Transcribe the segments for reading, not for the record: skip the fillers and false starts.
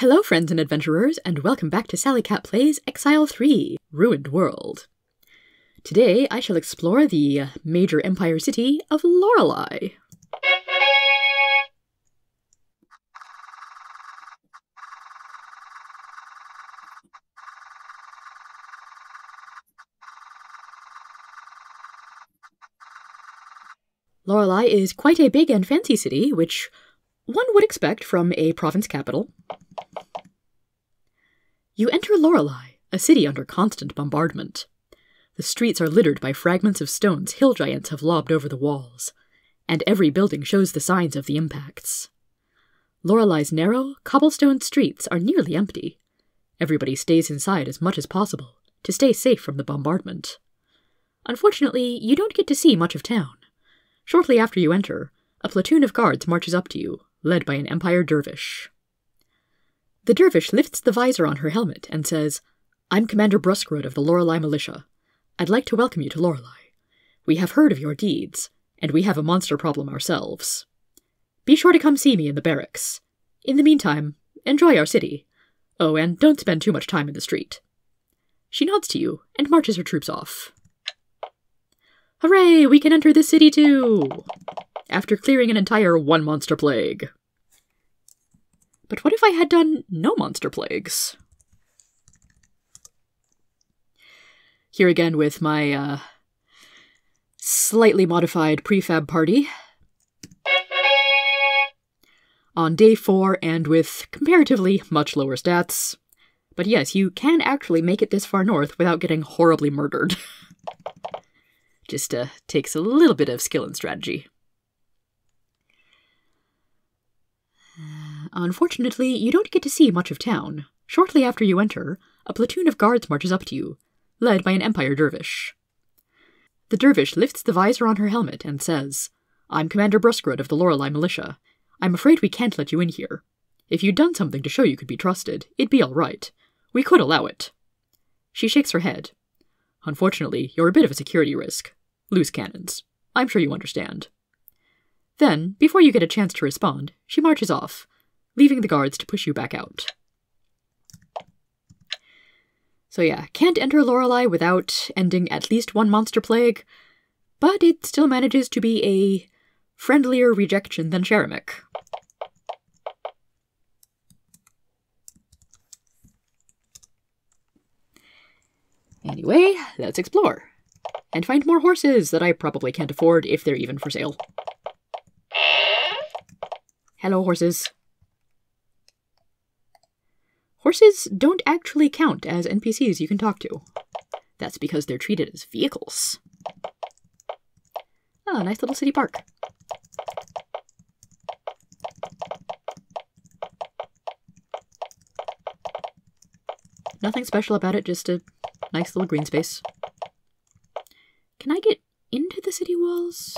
Hello friends and adventurers, and welcome back to Sally Cat Plays Exile 3, Ruined World. Today I shall explore the major empire city of Lorelei. Lorelei is quite a big and fancy city, which one would expect from a province capital. You enter Lorelei, a city under constant bombardment. The streets are littered by fragments of stones hill giants have lobbed over the walls, and every building shows the signs of the impacts. Lorelei's narrow, cobblestone streets are nearly empty. Everybody stays inside as much as possible to stay safe from the bombardment. Unfortunately, you don't get to see much of town. Shortly after you enter, a platoon of guards marches up to you, led by an Empire dervish. The dervish lifts the visor on her helmet and says, "I'm Commander Bruskrud of the Lorelei Militia. I'd like to welcome you to Lorelei. We have heard of your deeds, and we have a monster problem ourselves. Be sure to come see me in the barracks. In the meantime, enjoy our city. Oh, and don't spend too much time in the street." She nods to you and marches her troops off. Hooray, we can enter this city too! After clearing an entire one-monster plague. But what if I had done no monster plagues? Here again with my, slightly modified prefab party. On day 4 and with comparatively much lower stats. But yes, you can actually make it this far north without getting horribly murdered. Just takes a little bit of skill and strategy. Unfortunately, you don't get to see much of town. Shortly after you enter, a platoon of guards marches up to you, led by an Empire dervish. The dervish lifts the visor on her helmet and says, "I'm Commander Bruskrud of the Lorelei Militia. I'm afraid we can't let you in here. If you'd done something to show you could be trusted, it'd be all right. We could allow it." She shakes her head. "Unfortunately, you're a bit of a security risk. Loose cannons. I'm sure you understand." Then, before you get a chance to respond, she marches off, leaving the guards to push you back out. So yeah, can't enter Lorelei without ending at least one monster plague, but it still manages to be a friendlier rejection than Sharamik. Anyway, let's explore. And find more horses that I probably can't afford if they're even for sale. Hello, horses. Horses don't actually count as NPCs you can talk to. That's because they're treated as vehicles. Oh, nice little city park. Nothing special about it, just a nice little green space. Can I get into the city walls?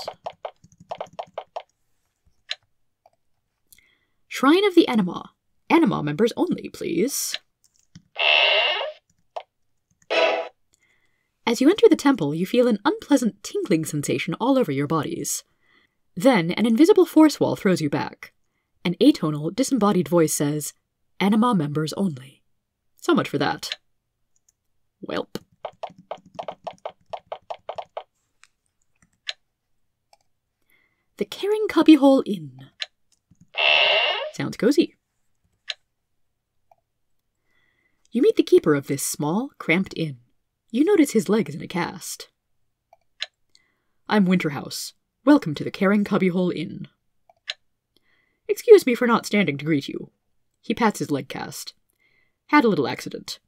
Shrine of the Anima. Anima members only, please. As you enter the temple, you feel an unpleasant tingling sensation all over your bodies. Then, an invisible force wall throws you back. An atonal, disembodied voice says, "Anima members only." So much for that. Welp. The Caring Cubbyhole Inn. Sounds cozy. You meet the keeper of this small, cramped inn. You notice his leg is in a cast. "I'm Winterhouse. Welcome to the Caring Cubbyhole Inn." "Excuse me for not standing to greet you." He pats his leg cast. "Had a little accident.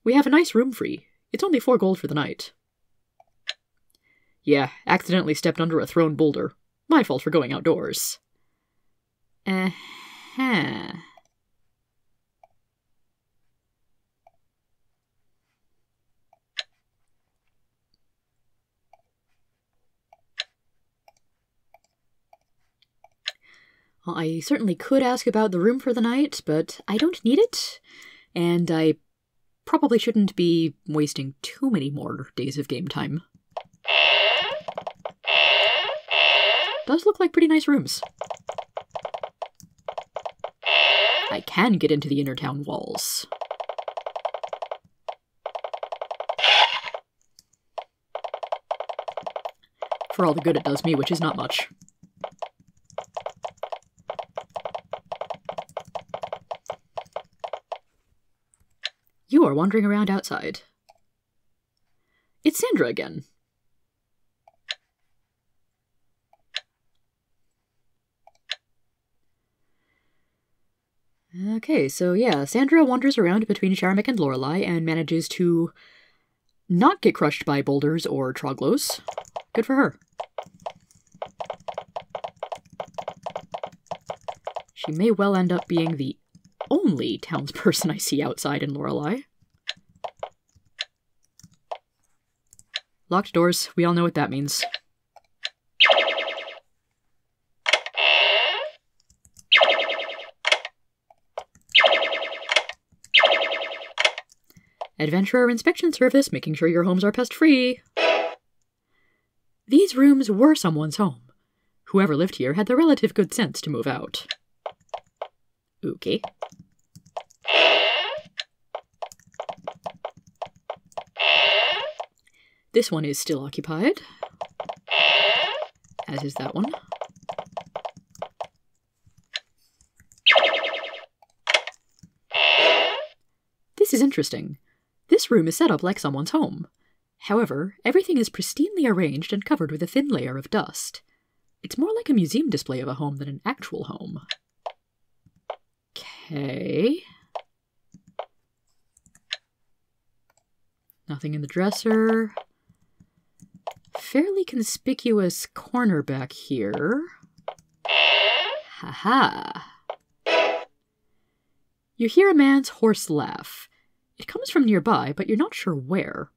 We have a nice room free. It's only 4 gold for the night." "Yeah, accidentally stepped under a thrown boulder. My fault for going outdoors." Uh-huh. Well, I certainly could ask about the room for the night, but I don't need it, and I probably shouldn't be wasting too many more days of game time. Does look like pretty nice rooms. I can get into the inner town walls. For all the good it does me, which is not much. You are wandering around outside. It's Sandra again. Okay, so yeah, Sandra wanders around between Sharamik and Lorelei and manages to not get crushed by boulders or troglos. Good for her. She may well end up being the only townsperson I see outside in Lorelei. Locked doors, we all know what that means. Adventurer Inspection Service, making sure your homes are pest-free. These rooms were someone's home. Whoever lived here had the relative good sense to move out. Okay. This one is still occupied, as is that one. This is interesting. This room is set up like someone's home. However, everything is pristinely arranged and covered with a thin layer of dust. It's more like a museum display of a home than an actual home. Okay. Nothing in the dresser. Fairly conspicuous corner back here. Haha. You hear a man's hoarse laugh. It comes from nearby, but you're not sure where.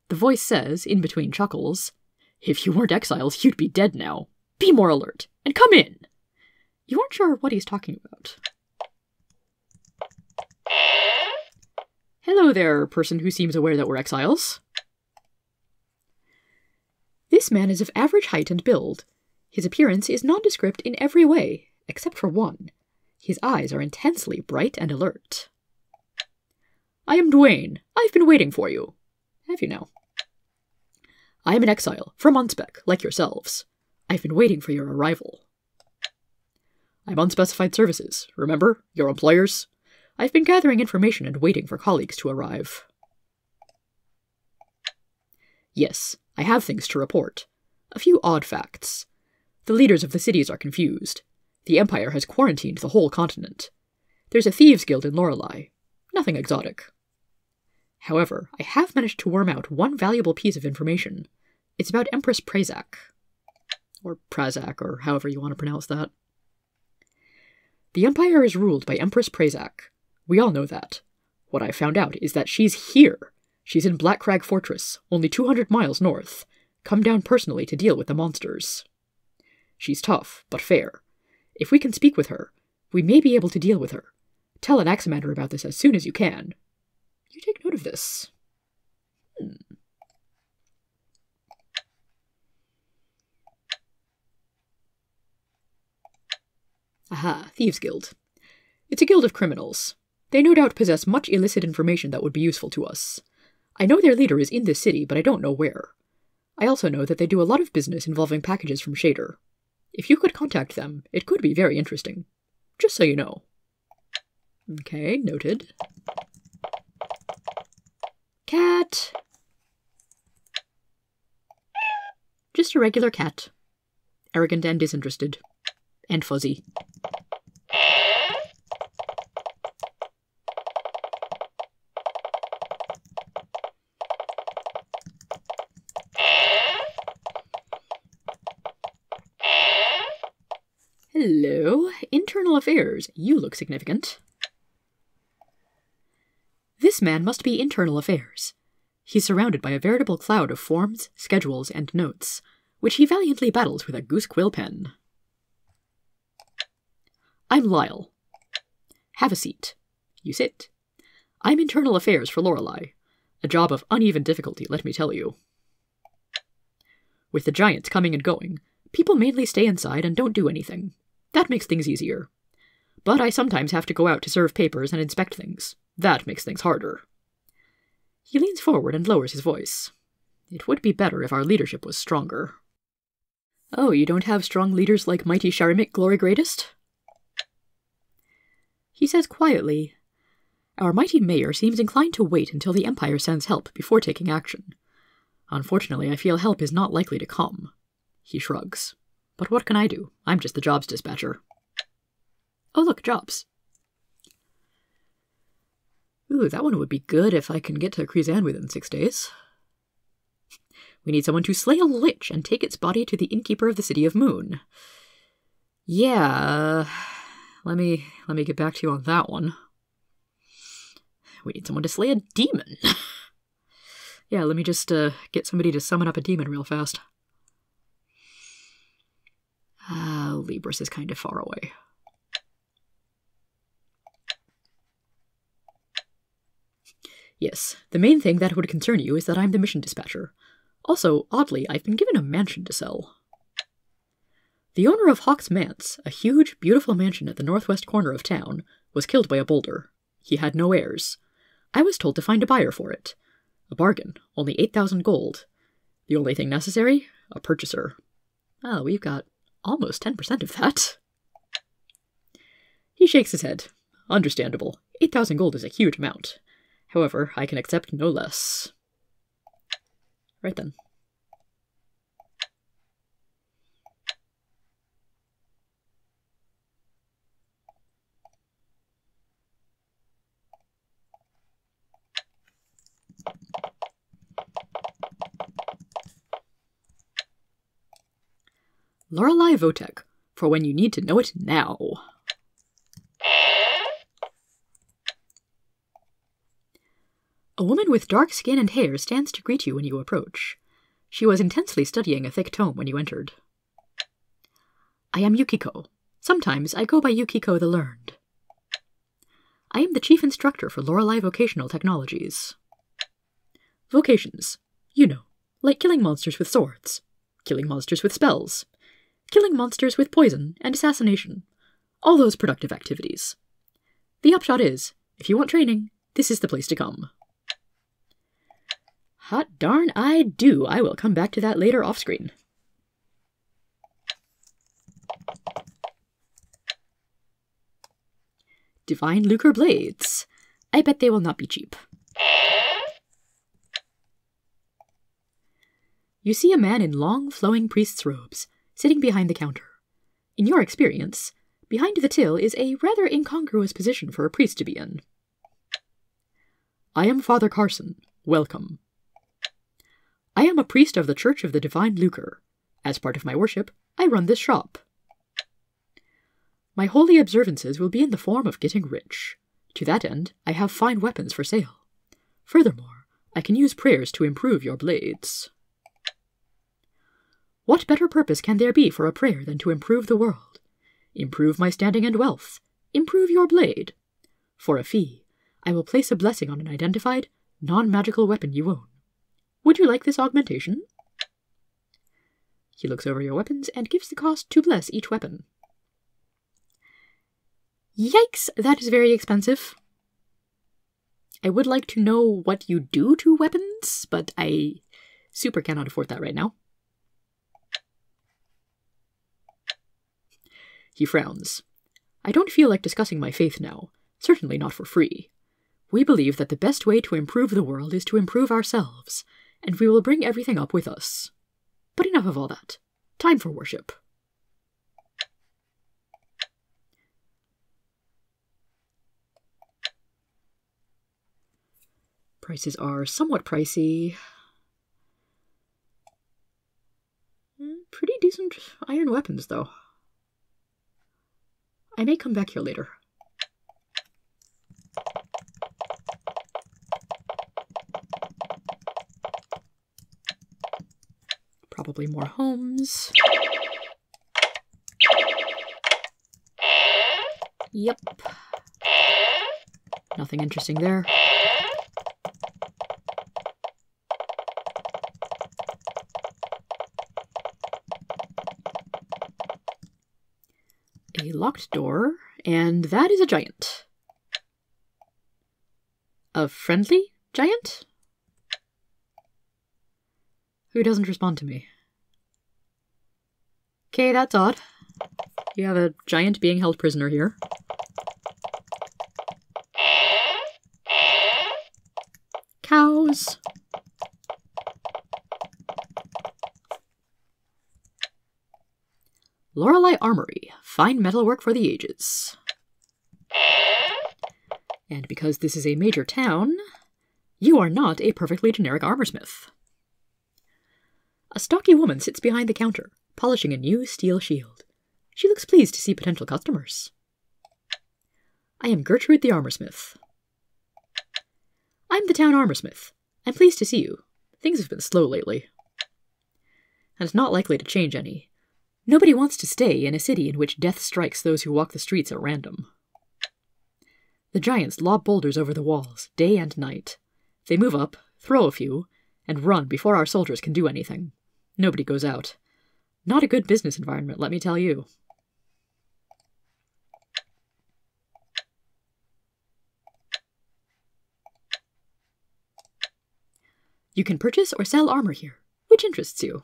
The voice says, in between chuckles, "If you weren't exiles, you'd be dead now. Be more alert, and come in!" You aren't sure what he's talking about. Hello there, person who seems aware that we're exiles. This man is of average height and build. His appearance is nondescript in every way, except for one. His eyes are intensely bright and alert. "I am Dwayne. I've been waiting for you." Have you now? "I am an exile, from Unspec, like yourselves. I've been waiting for your arrival." "I'm Unspecified Services, remember? Your employers? I've been gathering information and waiting for colleagues to arrive." "Yes, I have things to report. A few odd facts. The leaders of the cities are confused. The Empire has quarantined the whole continent. There's a thieves' guild in Lorelei. Nothing exotic. However, I have managed to worm out one valuable piece of information. It's about Empress Prazak. Or Prazak, or however you want to pronounce that. The Empire is ruled by Empress Prazak. We all know that. What I found out is that she's here. She's in Black Crag Fortress, only 200 miles north. Come down personally to deal with the monsters. She's tough, but fair. If we can speak with her, we may be able to deal with her. Tell an Aximander about this as soon as you can. You take note of this. Aha, Thieves Guild. It's a guild of criminals. They no doubt possess much illicit information that would be useful to us. I know their leader is in this city, but I don't know where. I also know that they do a lot of business involving packages from Shader. If you could contact them, it could be very interesting. Just so you know. Okay, noted. Cat. Just a regular cat. Arrogant and disinterested. And fuzzy. Hello. Internal Affairs. You look significant. This man must be Internal Affairs. He's surrounded by a veritable cloud of forms, schedules, and notes, which he valiantly battles with a goose quill pen. I'm Lyle. Have a seat. You sit. I'm Internal Affairs for Lorelei. A job of uneven difficulty, let me tell you. With the giants coming and going, people mainly stay inside and don't do anything. That makes things easier. But I sometimes have to go out to serve papers and inspect things. That makes things harder. He leans forward and lowers his voice. It would be better if our leadership was stronger. Oh, you don't have strong leaders like mighty Sharamik, Glory Greatest? He says quietly, Our mighty mayor seems inclined to wait until the Empire sends help before taking action. Unfortunately, I feel help is not likely to come. He shrugs. But what can I do? I'm just the jobs dispatcher. Oh look, jobs. Ooh, that one would be good if I can get to Krizan within 6 days. We need someone to slay a lich and take its body to the innkeeper of the City of Moon. Yeah, let me get back to you on that one. We need someone to slay a demon. Yeah, let me just get somebody to summon up a demon real fast. Libris is kind of far away. Yes, the main thing that would concern you is that I'm the mission dispatcher. Also, oddly, I've been given a mansion to sell. The owner of Hawk's Manse, a huge, beautiful mansion at the northwest corner of town, was killed by a boulder. He had no heirs. I was told to find a buyer for it. A bargain, only 8,000 gold. The only thing necessary? A purchaser. Oh, we've got almost 10% of that. He shakes his head. Understandable. 8,000 gold is a huge amount. However, I can accept no less. Right then. Lorelei Votek, for when you need to know it now. A woman with dark skin and hair stands to greet you when you approach. She was intensely studying a thick tome when you entered. I am Yukiko. Sometimes I go by Yukiko the Learned. I am the chief instructor for Lorelei Vocational Technologies. Vocations. You know, like killing monsters with swords, killing monsters with spells, killing monsters with poison and assassination. All those productive activities. The upshot is, if you want training, this is the place to come. Hot darn I do. I will come back to that later off-screen. Divine Lucre Blades. I bet they will not be cheap. You see a man in long, flowing priest's robes, sitting behind the counter. In your experience, behind the till is a rather incongruous position for a priest to be in. I am Father Carson. Welcome. I am a priest of the Church of the Divine Lucre. As part of my worship, I run this shop. My holy observances will be in the form of getting rich. To that end, I have fine weapons for sale. Furthermore, I can use prayers to improve your blades. What better purpose can there be for a prayer than to improve the world? Improve my standing and wealth. Improve your blade. For a fee, I will place a blessing on an identified, non-magical weapon you own. Would you like this augmentation? He looks over your weapons and gives the cost to bless each weapon. Yikes, that is very expensive. I would like to know what you do to weapons, but I super cannot afford that right now. He frowns. I don't feel like discussing my faith now, certainly not for free. We believe that the best way to improve the world is to improve ourselves, and we will bring everything up with us. But enough of all that. Time for worship. Prices are somewhat pricey. Pretty decent iron weapons, though. I may come back here later. Probably more homes. Yep. Nothing interesting there. A locked door And that is a giant. A friendly giant? Who doesn't respond to me? Okay, that's odd. You have a giant being held prisoner here. Cows. Lorelei Armory. Fine metalwork for the ages. And because this is a major town, you are not a perfectly generic armorsmith. A stocky woman sits behind the counter, polishing a new steel shield. She looks pleased to see potential customers. I am Gertrude the armorsmith. I'm the town armorsmith. I'm pleased to see you. Things have been slow lately. And not likely to change any. Nobody wants to stay in a city in which death strikes those who walk the streets at random. The giants lob boulders over the walls, day and night. They move up, throw a few, and run before our soldiers can do anything. Nobody goes out. Not a good business environment, let me tell you. You can purchase or sell armor here. Which interests you?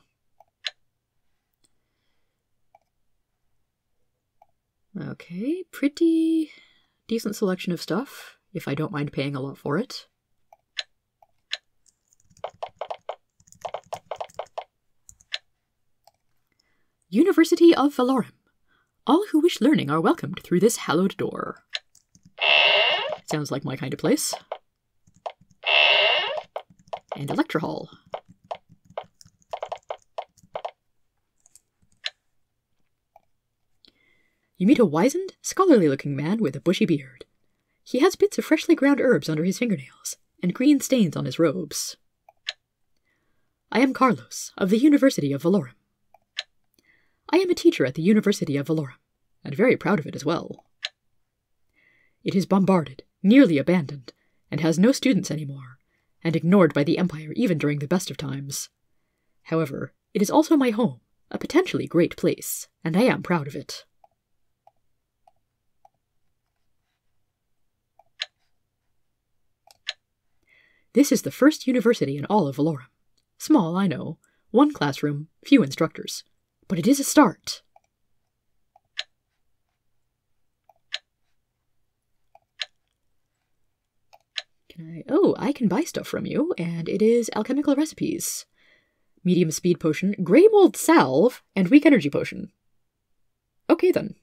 Okay, pretty decent selection of stuff, if I don't mind paying a lot for it. University of Valorum. All who wish learning are welcomed through this hallowed door. Sounds like my kind of place. And a lecture hall. You meet a wizened, scholarly-looking man with a bushy beard. He has bits of freshly ground herbs under his fingernails, and green stains on his robes. I am Carlos, of the University of Valorum. I am a teacher at the University of Valorum, and very proud of it as well. It is bombarded, nearly abandoned, and has no students anymore, and ignored by the Empire even during the best of times. However, it is also my home, a potentially great place, and I am proud of it. This is the first university in all of Valorum. Small, I know. One classroom, few instructors. But it is a start. I can buy stuff from you, and it is alchemical recipes. Medium speed potion, grey mold salve, and weak energy potion. Okay then.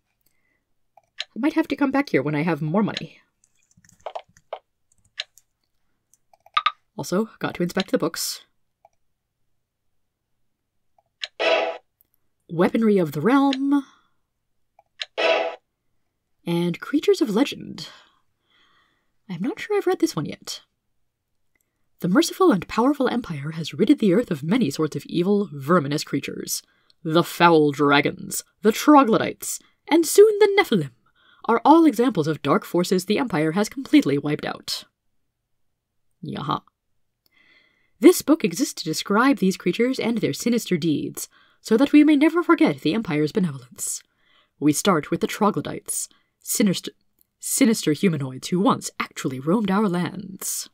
I might have to come back here when I have more money. Also, got to inspect the books. Weaponry of the Realm. And Creatures of Legend. I'm not sure I've read this one yet. The merciful and powerful Empire has ridded the earth of many sorts of evil, verminous creatures. The foul dragons, the troglodytes, and soon the Nephilim are all examples of dark forces the Empire has completely wiped out. Yaha. This book exists to describe these creatures and their sinister deeds, so that we may never forget the Empire's benevolence. We start with the troglodytes, sinister humanoids who once actually roamed our lands.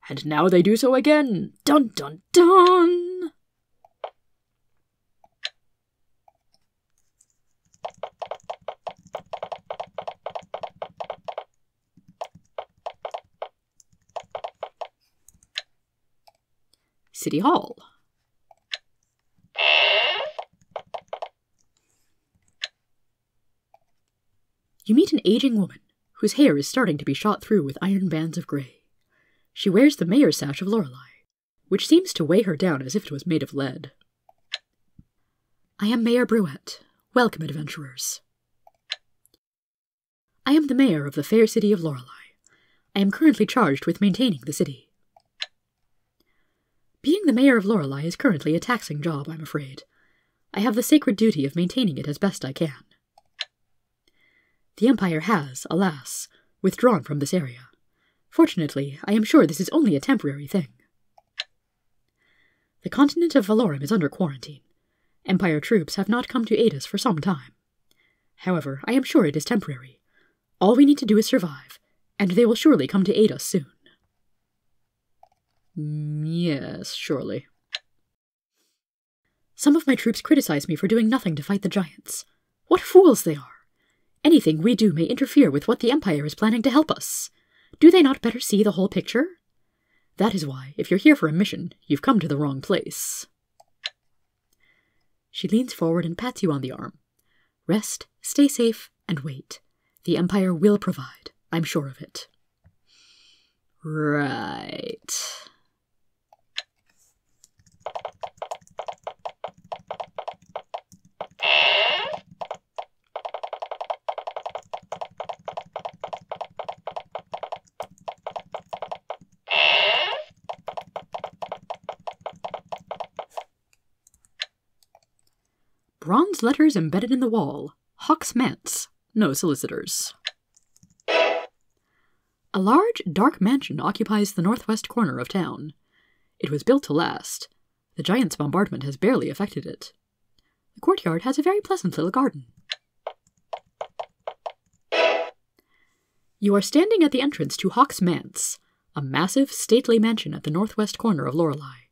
And now they do so again! Dun dun dun! City Hall. You meet an aging woman, whose hair is starting to be shot through with iron bands of grey. She wears the mayor's sash of Lorelei, which seems to weigh her down as if it was made of lead. I am Mayor Bruette. Welcome, adventurers. I am the mayor of the fair city of Lorelei. I am currently charged with maintaining the city. Being the mayor of Lorelei is currently a taxing job, I'm afraid. I have the sacred duty of maintaining it as best I can. The Empire has, alas, withdrawn from this area. Fortunately, I am sure this is only a temporary thing. The continent of Valorum is under quarantine. Empire troops have not come to aid us for some time. However, I am sure it is temporary. All we need to do is survive, and they will surely come to aid us soon. Yes, surely. Some of my troops criticize me for doing nothing to fight the giants. What fools they are! Anything we do may interfere with what the Empire is planning to help us. Do they not better see the whole picture? That is why, if you're here for a mission, you've come to the wrong place. She leans forward and pats you on the arm. Rest, stay safe, and wait. The Empire will provide. I'm sure of it. Right. Bronze letters embedded in the wall. Hawk's Manse. No solicitors. A large, dark mansion occupies the northwest corner of town. It was built to last. The giant's bombardment has barely affected it. The courtyard has a very pleasant little garden. You are standing at the entrance to Hawk's Manse, a massive, stately mansion at the northwest corner of Lorelei.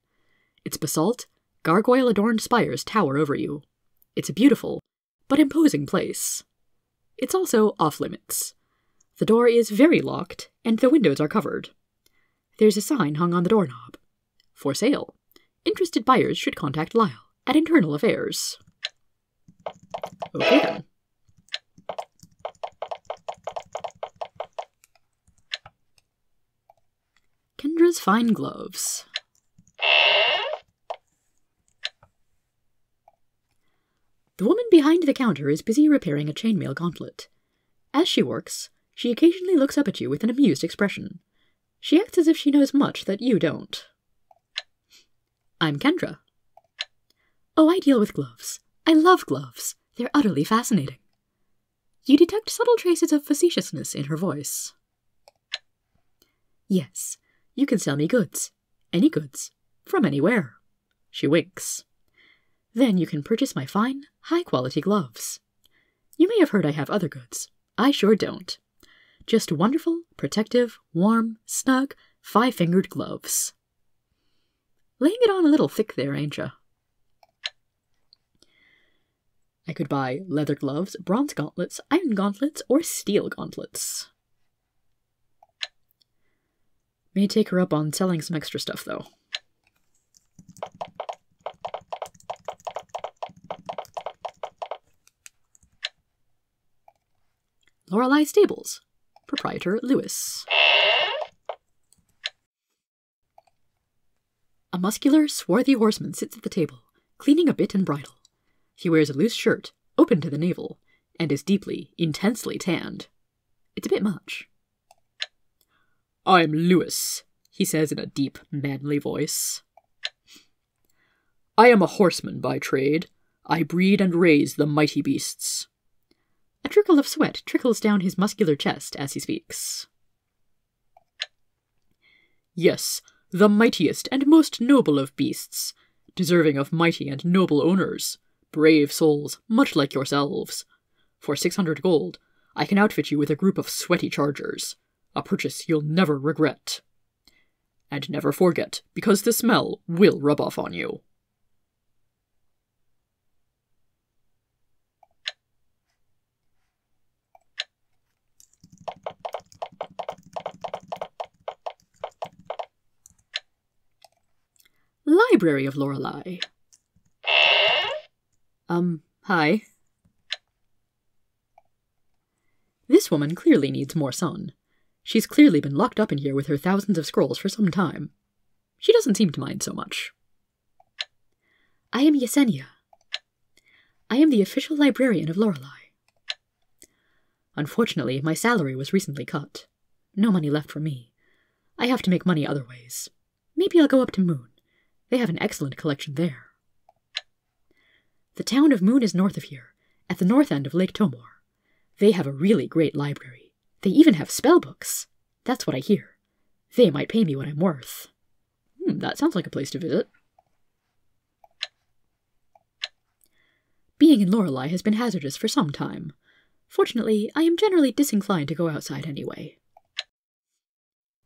Its basalt, gargoyle-adorned spires tower over you. It's a beautiful, but imposing place. It's also off-limits. The door is very locked, and the windows are covered. There's a sign hung on the doorknob. For sale. Interested buyers should contact Lyle at Internal Affairs. Okay then. Kendra's fine gloves. The woman behind the counter is busy repairing a chainmail gauntlet. As she works, she occasionally looks up at you with an amused expression. She acts as if she knows much that you don't. I'm Kendra. Oh, I deal with gloves. I love gloves. They're utterly fascinating. You detect subtle traces of facetiousness in her voice. Yes, you can sell me goods. Any goods. From anywhere. She winks. Then you can purchase my fine, high-quality gloves. You may have heard I have other goods. I sure don't. Just wonderful, protective, warm, snug, five-fingered gloves. Laying it on a little thick there, ain't ya? I could buy leather gloves, bronze gauntlets, iron gauntlets, or steel gauntlets. May take her up on selling some extra stuff, though. Lorelei Stables. Proprietor Lewis. A muscular, swarthy horseman sits at the table, cleaning a bit and bridle. He wears a loose shirt, open to the navel, and is deeply, intensely tanned. It's a bit much. I'm Lewis, he says in a deep, manly voice. I am a horseman by trade. I breed and raise the mighty beasts. A trickle of sweat trickles down his muscular chest as he speaks. Yes, the mightiest and most noble of beasts, deserving of mighty and noble owners, brave souls, much like yourselves. For 600 gold, I can outfit you with a group of sweaty chargers, a purchase you'll never regret. And never forget, because the smell will rub off on you. Library of Lorelei. Hi. This woman clearly needs more sun. She's clearly been locked up in here with her thousands of scrolls for some time. She doesn't seem to mind so much. I am Yesenia. I am the official librarian of Lorelei. Unfortunately, my salary was recently cut. No money left for me. I have to make money other ways. Maybe I'll go up to Moon. They have an excellent collection there. The town of Moon is north of here, at the north end of Lake Tomor. They have a really great library. They even have spell books. That's what I hear. They might pay me what I'm worth. That sounds like a place to visit. Being in Lorelei has been hazardous for some time. Fortunately, I am generally disinclined to go outside anyway.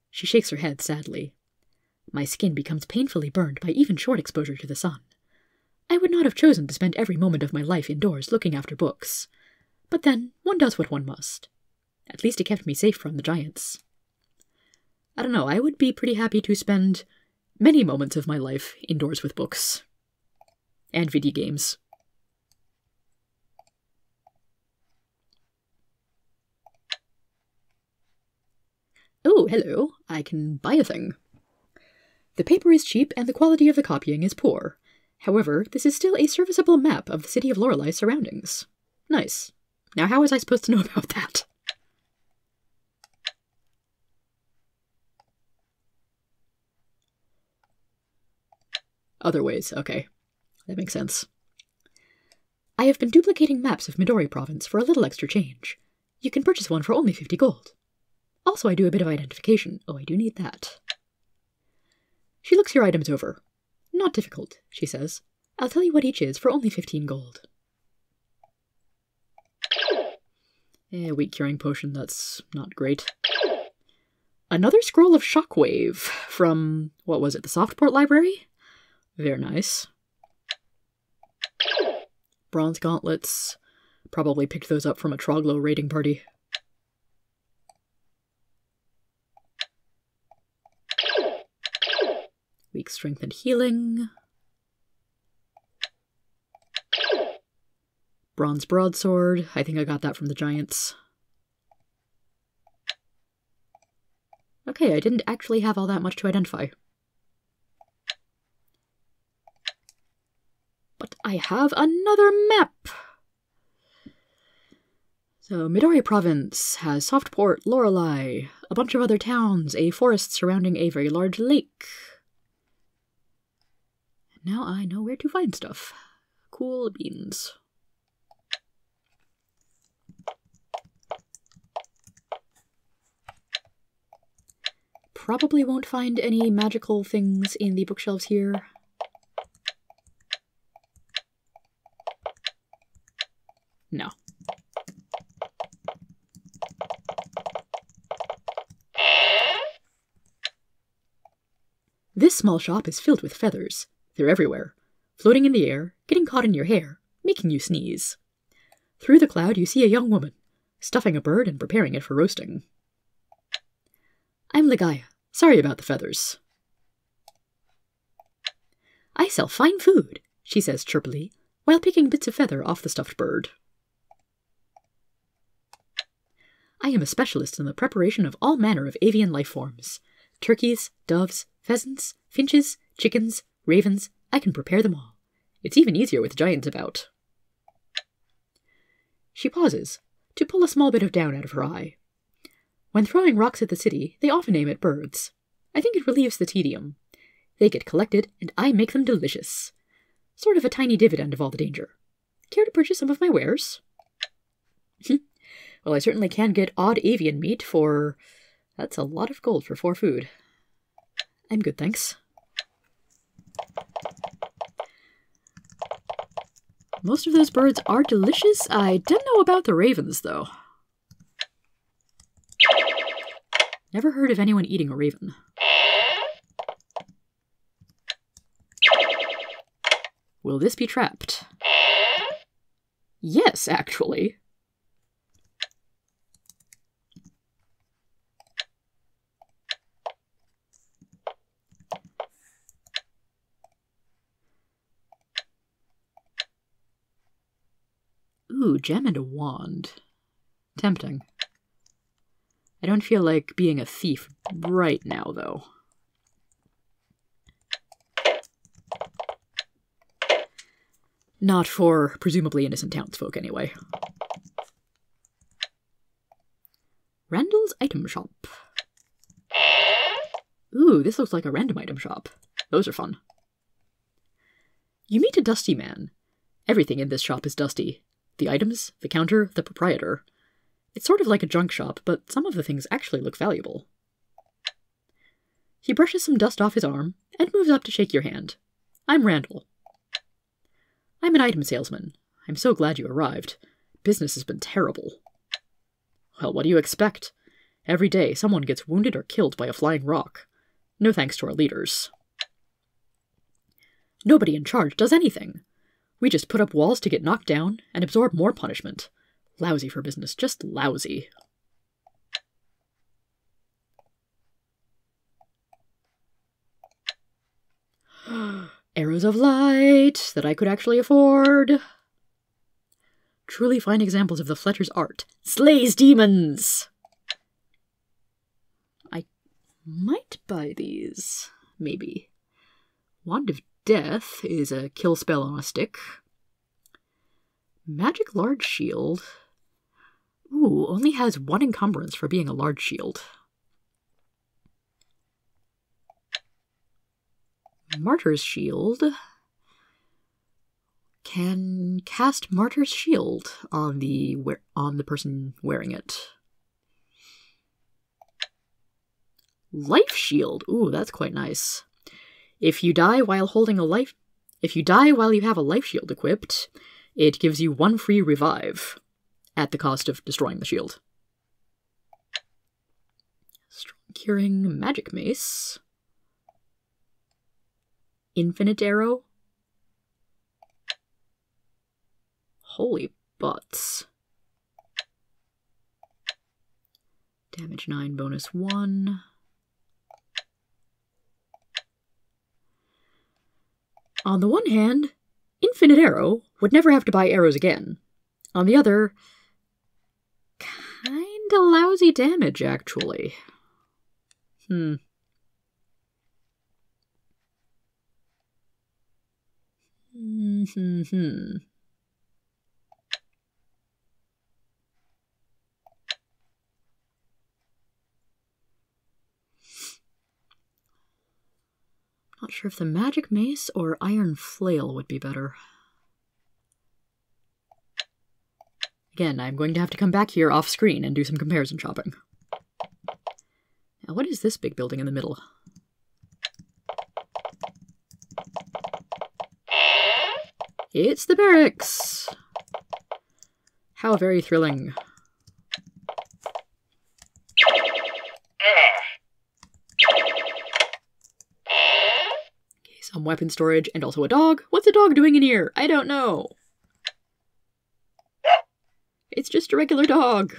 She shakes her head sadly. My skin becomes painfully burned by even short exposure to the sun. I would not have chosen to spend every moment of my life indoors looking after books. But then, one does what one must. At least it kept me safe from the giants. I don't know, I would be pretty happy to spend many moments of my life indoors with books. And video games. Oh, hello. I can buy a thing. The paper is cheap and the quality of the copying is poor. However, this is still a serviceable map of the city of Lorelei's surroundings. Nice. Now how was I supposed to know about that? Other ways, okay. That makes sense. I have been duplicating maps of Midori Province for a little extra change. You can purchase one for only 50 gold. Also, I do a bit of identification. Oh, I do need that. She looks your items over. Not difficult, she says. I'll tell you what each is for only 15 gold. Weak curing potion, that's not great. Another scroll of Shockwave from, what was it, the Softport Library? Very nice. Bronze gauntlets. Probably picked those up from a Troglo raiding party. Weak strength and healing. Bronze broadsword. I think I got that from the giants. Okay, I didn't actually have all that much to identify. But I have another map! So, Midori Province has Softport, Lorelei, a bunch of other towns, a forest surrounding a very large lake. Now I know where to find stuff. Cool beans. Probably won't find any magical things in the bookshelves here. No. This small shop is filled with feathers. They're everywhere, floating in the air, getting caught in your hair, making you sneeze. Through the cloud you see a young woman, stuffing a bird and preparing it for roasting. I'm Ligaya. Sorry about the feathers. I sell fine food, she says chirpily, while picking bits of feather off the stuffed bird. I am a specialist in the preparation of all manner of avian life forms. Turkeys, doves, pheasants, finches, chickens, ravens, I can prepare them all. It's even easier with giants about. She pauses, to pull a small bit of down out of her eye. When throwing rocks at the city, they often aim at birds. I think it relieves the tedium. They get collected, and I make them delicious. Sort of a tiny dividend of all the danger. Care to purchase some of my wares? Well, I certainly can get odd avian meat for... That's a lot of gold for 4 food. I'm good, thanks. Most of those birds are delicious. I didn't know about the ravens, though. Never heard of anyone eating a raven. Will this be trapped? Yes, actually. Ooh, gem and a wand. Tempting. I don't feel like being a thief right now, though. Not for presumably innocent townsfolk, anyway. Randall's item shop. Ooh, this looks like a random item shop. Those are fun. You meet a dusty man. Everything in this shop is dusty. The items, the counter, the proprietor. It's sort of like a junk shop, but some of the things actually look valuable. He brushes some dust off his arm and moves up to shake your hand. I'm Randall. I'm an item salesman. I'm so glad you arrived. Business has been terrible. Well, what do you expect? Every day, someone gets wounded or killed by a flying rock. No thanks to our leaders. Nobody in charge does anything. We just put up walls to get knocked down and absorb more punishment. Lousy for business, just lousy. Arrows of light that I could actually afford. Truly fine examples of the Fletcher's art. Slays demons! I might buy these. Maybe. Wand of Death is a kill spell on a stick. Magic Large Shield. Ooh, only has 1 encumbrance for being a large shield. Martyr's Shield. Can cast Martyr's Shield on the person wearing it. Life Shield. Ooh, that's quite nice. If you die while you have a life shield equipped, it gives you 1 free revive at the cost of destroying the shield. Strong Curing Magic Mace. Infinite Arrow. Holy butts. Damage 9, bonus 1. On the one hand, Infinite Arrow would never have to buy arrows again. On the other, kinda lousy damage, actually. Not sure if the Magic Mace or Iron Flail would be better. Again, I'm going to have to come back here off-screen and do some comparison shopping. Now, what is this big building in the middle? It's the barracks! How very thrilling. Okay, some weapon storage and also a dog. What's a dog doing in here? I don't know. It's just a regular dog.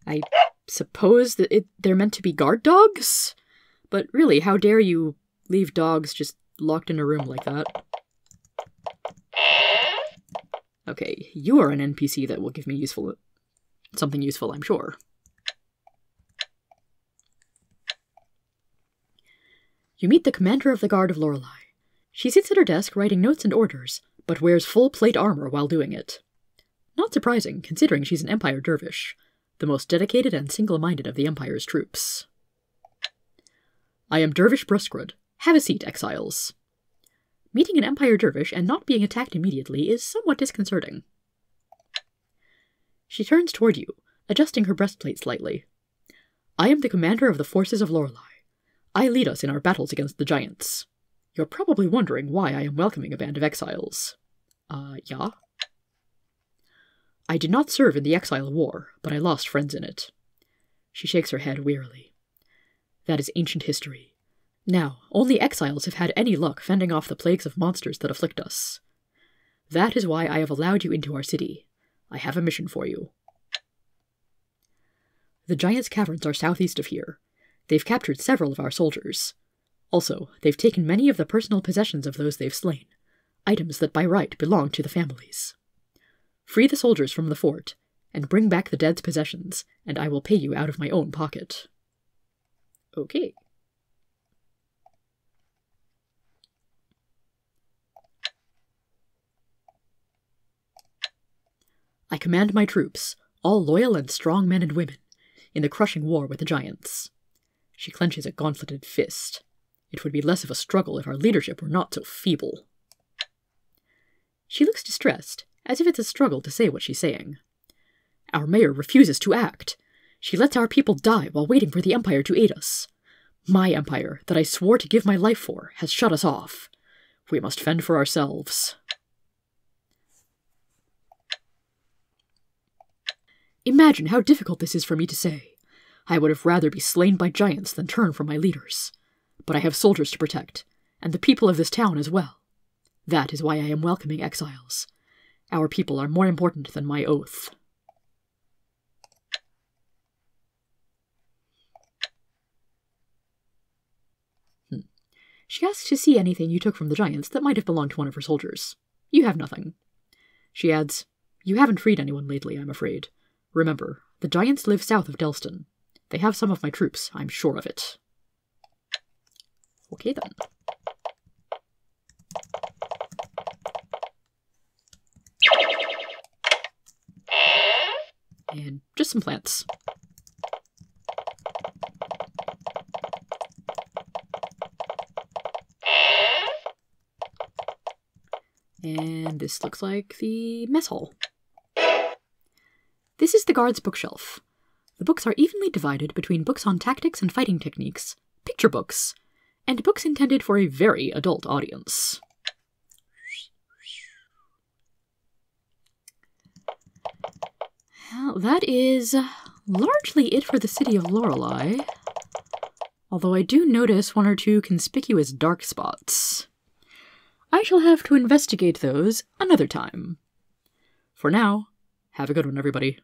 I suppose that they're meant to be guard dogs? But really, how dare you leave dogs just locked in a room like that? Okay, you are an NPC that will give me something useful, I'm sure. You meet the commander of the guard of Lorelei. She sits at her desk writing notes and orders, but wears full plate armor while doing it. Not surprising, considering she's an Empire dervish, the most dedicated and single-minded of the Empire's troops. I am Dervish Bruskrud. Have a seat, exiles. Meeting an Empire dervish and not being attacked immediately is somewhat disconcerting. She turns toward you, adjusting her breastplate slightly. I am the commander of the forces of Lorelei. I lead us in our battles against the giants. You're probably wondering why I am welcoming a band of exiles. Yeah? I did not serve in the Exile War, but I lost friends in it. She shakes her head wearily. That is ancient history. Now, only exiles have had any luck fending off the plagues of monsters that afflict us. That is why I have allowed you into our city. I have a mission for you. The Giants' Caverns are southeast of here. They've captured several of our soldiers. Also, they've taken many of the personal possessions of those they've slain, items that by right belong to the families. Free the soldiers from the fort, and bring back the dead's possessions, and I will pay you out of my own pocket. Okay. I command my troops, all loyal and strong men and women, in the crushing war with the giants. She clenches a gauntleted fist. It would be less of a struggle if our leadership were not so feeble. She looks distressed, as if it's a struggle to say what she's saying. Our mayor refuses to act. She lets our people die while waiting for the Empire to aid us. My empire, that I swore to give my life for, has shut us off. We must fend for ourselves. Imagine how difficult this is for me to say. I would have rather be slain by giants than turn from my leaders. But I have soldiers to protect, and the people of this town as well. That is why I am welcoming exiles. Our people are more important than my oath. She asks to see anything you took from the giants that might have belonged to one of her soldiers. You have nothing. She adds, You haven't freed anyone lately, I'm afraid. Remember, the giants live south of Delston. They have some of my troops, I'm sure of it. Okay then. And just some plants. And this looks like the mess hall. This is the guard's bookshelf. The books are evenly divided between books on tactics and fighting techniques, picture books, and books intended for a very adult audience. Well, that is largely it for the city of Lorelei, although I do notice one or two conspicuous dark spots. I shall have to investigate those another time. For now, have a good one, everybody.